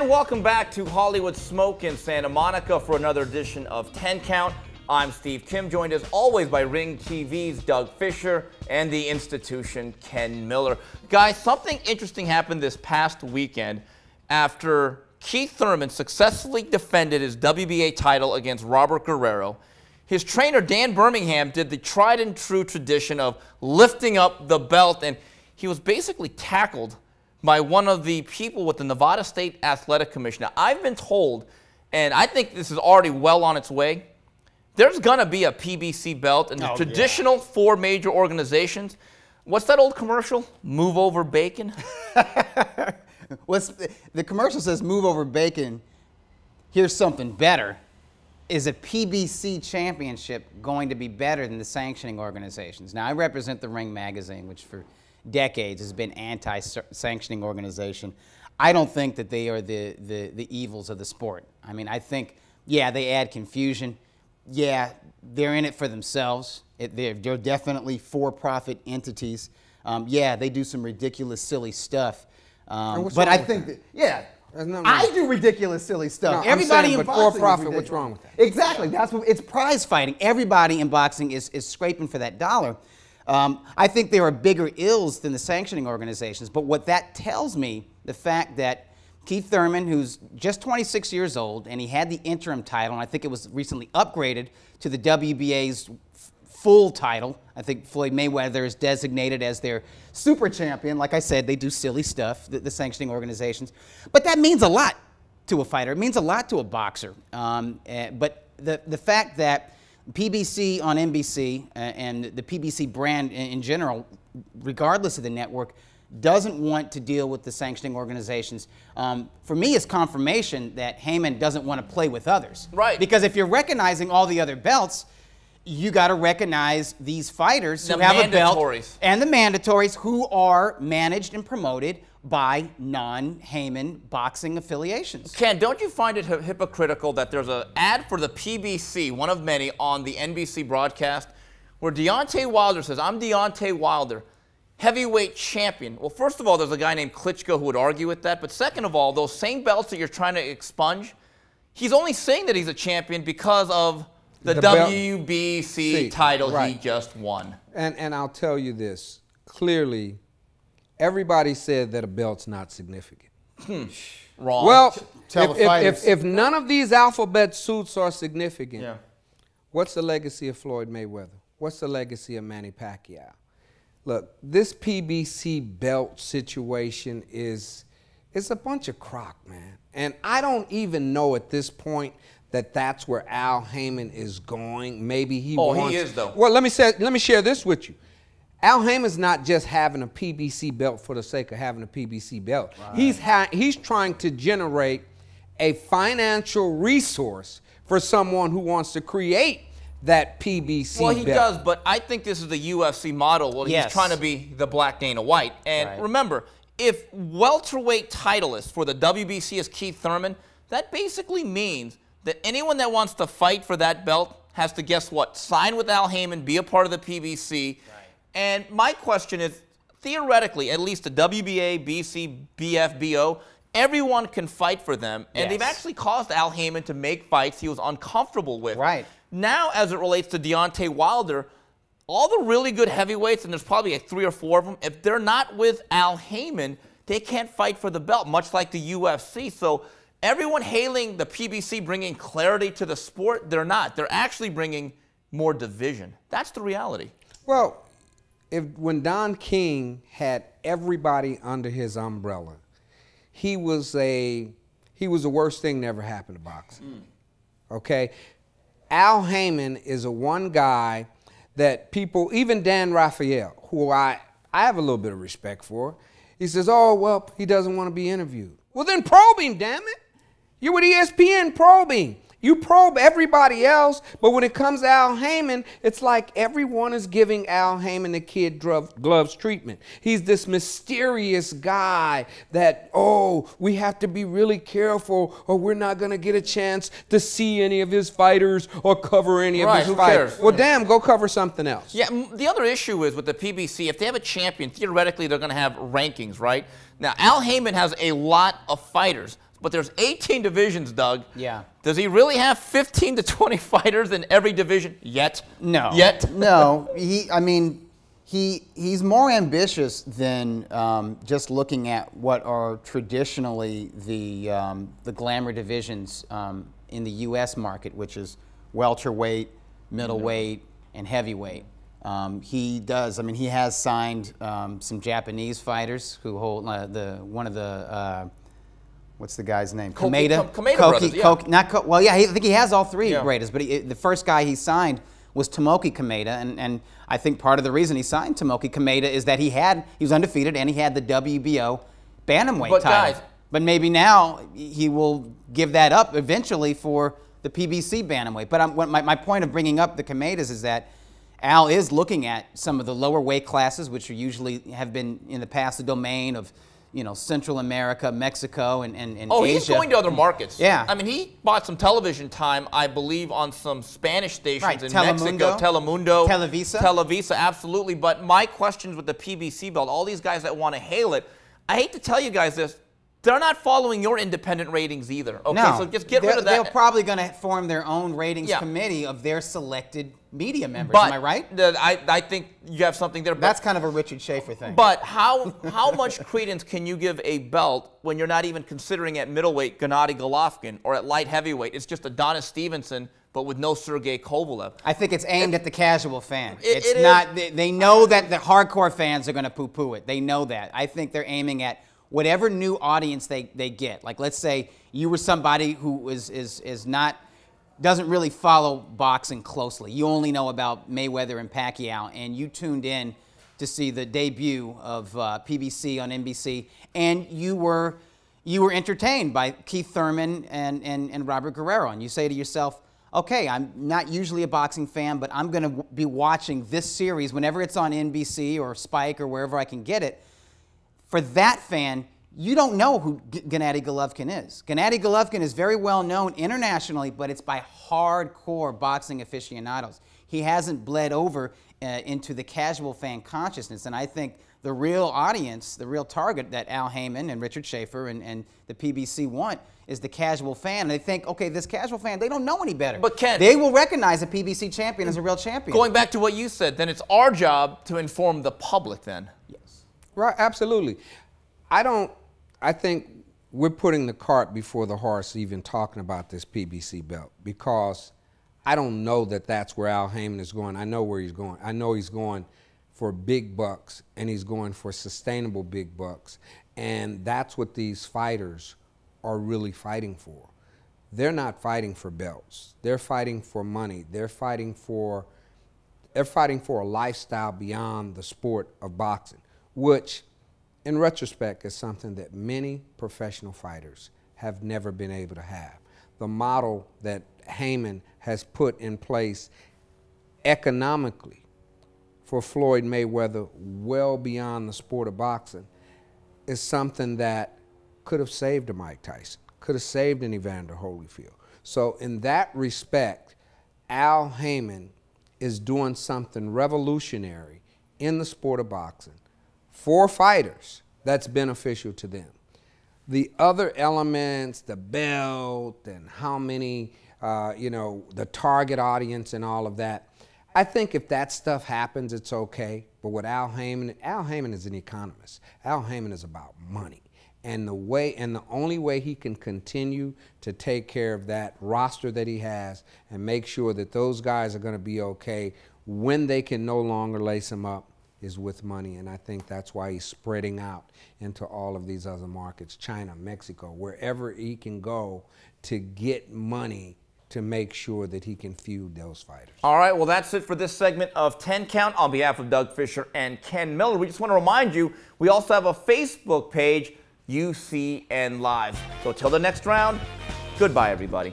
And welcome back to Hollywood Smoke in Santa Monica for another edition of 10 Count. I'm Steve Kim, joined as always by Ring TV's Doug Fischer and the institution Ken Miller. Guys, something interesting happened this past weekend after Keith Thurman successfully defended his WBA title against Robert Guerrero. His trainer, Dan Birmingham, did the tried and true tradition of lifting up the belt, and he was basically tackled by one of the people with the Nevada State Athletic Commission. Now, I've been told, and I think this is already well on its way, there's going to be a PBC belt in the traditional four major organizations. What's that old commercial? Move over bacon? The commercial says move over bacon. Here's something better. Is a PBC championship going to be better than the sanctioning organizations? Now, I represent the Ring magazine, which for decades has been anti-sanctioning organization. I don't think that they are the evils of the sport. I mean, I think, yeah, they add confusion. Yeah, they're in it for themselves. They're definitely for-profit entities. Yeah, they do some ridiculous, silly stuff. But I think that, yeah, I do ridiculous, silly stuff. No, everybody in boxing for-profit, what's wrong with that? Exactly. That's what it's prize fighting. Everybody in boxing is scraping for that dollar. I think there are bigger ills than the sanctioning organizations. But what that tells me, the fact that Keith Thurman, who's just 26 years old, and he had the interim title, and I think it was recently upgraded to the WBA's full title. I think Floyd Mayweather is designated as their super champion. Like I said, they do silly stuff, the sanctioning organizations. But that means a lot to a fighter. It means a lot to a boxer. But the fact that PBC on NBC and the PBC brand in general, regardless of the network, doesn't want to deal with the sanctioning organizations, for me, is confirmation that Haymon doesn't want to play with others. Right. Because if you're recognizing all the other belts, you got to recognize these fighters who have a belt and the mandatories who are managed and promoted by non-Haymon boxing affiliations. Ken, don't you find it hypocritical that there's an ad for the PBC, one of many, on the NBC broadcast, where Deontay Wilder says, "I'm Deontay Wilder, heavyweight champion." Well, first of all, there's a guy named Klitschko who would argue with that. But second of all, those same belts that you're trying to expunge, he's only saying that he's a champion because of the WBC title he just won. And I'll tell you this, clearly, everybody said that a belt's not significant. Wrong. Well, if none of these alphabet suits are significant, what's the legacy of Floyd Mayweather? What's the legacy of Manny Pacquiao? Look, this PBC belt situation is a bunch of crock, man. And I don't even know at this point that that's where Al Haymon is going. Maybe he wants. Oh, he is, though. Well, let me share this with you. Al Haymon's not just having a PBC belt for the sake of having a PBC belt. Right. He's trying to generate a financial resource for someone who wants to create that PBC Well, he does, but I think this is the UFC model. Well, he's trying to be the Black Dana White. And remember, if welterweight titleist for the WBC is Keith Thurman, that basically means that anyone that wants to fight for that belt has to, guess what, sign with Al Haymon, be a part of the PBC. And my question is, theoretically, at least the WBA, BC, BF, BO, everyone can fight for them. And they've actually caused Al Haymon to make fights he was uncomfortable with. Now, as it relates to Deontay Wilder, all the really good heavyweights, and there's probably like 3 or 4 of them, if they're not with Al Haymon, they can't fight for the belt, much like the UFC. So everyone hailing the PBC bringing clarity to the sport, they're not. They're actually bringing more division. That's the reality. Well, when Don King had everybody under his umbrella, he was the worst thing that ever happened to boxing. Okay? Al Haymon is a one guy that people, even Dan Raphael, who I have a little bit of respect for, he says, "Oh, well, he doesn't want to be interviewed." Well, then probe him, damn it. You're with ESPN, probe him. You probe everybody else, but when it comes to Al Haymon, it's like everyone is giving Al Haymon the kid gloves treatment. He's this mysterious guy that, oh, we have to be really careful or we're not going to get a chance to see any of his fighters or cover any of his fights. Well, damn, go cover something else. Yeah, the other issue is with the PBC, if they have a champion, theoretically they're going to have rankings, right? Now, Al Haymon has a lot of fighters. But there's 18 divisions, Doug. Yeah. Does he really have 15 to 20 fighters in every division yet? No. Yet? No. He's more ambitious than just looking at what are traditionally the glamour divisions in the U.S. market, which is welterweight, middleweight, and heavyweight. He does. I mean, he has signed some Japanese fighters who hold what's the guy's name? Kameda brothers, yeah. Well, yeah, I think he has all three Yeah. greatest, but the first guy he signed was Tomoki Kameda, and I think part of the reason he signed Tomoki Kameda is that he was undefeated and he had the WBO bantamweight title. Guys, but maybe now he will give that up eventually for the PBC bantamweight. But my point of bringing up the Kamedas is that Al is looking at some of the lower weight classes, which are usually have been in the past the domain of Central America, Mexico, and oh, Asia. he's going to other markets. Yeah. I mean, he bought some television time, I believe, on some Spanish stations in Mexico. Telemundo. Televisa, absolutely. But my questions with the PBC belt, all these guys that want to hail it, I hate to tell you guys this, they're not following your independent ratings either. Okay, no, so just get rid of that. They're probably going to form their own ratings committee of their selected media members. But am I right? I think you have something there. That's kind of a Richard Schaefer thing. But how much credence can you give a belt when you're not even considering at middleweight Gennady Golovkin or at light heavyweight? It's just Adonis Stevenson, but with no Sergey Kovalev. I think it's aimed at the casual fan. It's not. They know that the hardcore fans are going to poo-poo it. They know that. I think they're aiming at whatever new audience they get. Like, let's say you were somebody who doesn't really follow boxing closely. You only know about Mayweather and Pacquiao, and you tuned in to see the debut of PBC on NBC, and you were entertained by Keith Thurman and Robert Guerrero, and you say to yourself, okay, I'm not usually a boxing fan, but I'm going to be watching this series whenever it's on NBC or Spike or wherever I can get it. For that fan, you don't know who Gennady Golovkin is. Gennady Golovkin is very well known internationally, but it's by hardcore boxing aficionados. He hasn't bled over into the casual fan consciousness, and I think the real audience, the real target that Al Haymon and Richard Schaefer and the PBC want is the casual fan. And they think, okay, this casual fan, they don't know any better. But Ken, they will recognize a PBC champion as a real champion. Going back to what you said, then it's our job to inform the public then. Yes. Right, absolutely. I think we're putting the cart before the horse even talking about this PBC belt, because I don't know that that's where Al Haymon is going. I know where he's going. I know he's going for big bucks, and he's going for sustainable big bucks. And that's what these fighters are really fighting for. They're not fighting for belts. They're fighting for money. They're fighting for a lifestyle beyond the sport of boxing, which in retrospect is something that many professional fighters have never been able to have. The model that Haymon has put in place economically for Floyd Mayweather, well beyond the sport of boxing, is something that could have saved a Mike Tyson, could have saved an Evander Holyfield. So in that respect, Al Haymon is doing something revolutionary in the sport of boxing for fighters that's beneficial to them. The other elements, the belt and how many, the target audience and all of that, I think if that stuff happens, it's okay. But with Al Haymon is an economist. Al Haymon is about money. And the only way he can continue to take care of that roster that he has and make sure that those guys are going to be okay when they can no longer lace them up is with money. And I think that's why he's spreading out into all of these other markets, China, Mexico, wherever he can go to get money to make sure that he can feud those fighters. All right, well, that's it for this segment of 10 Count. On behalf of Doug Fischer and Ken Miller, we just want to remind you, we also have a Facebook page, UCN Live. So till the next round, goodbye, everybody.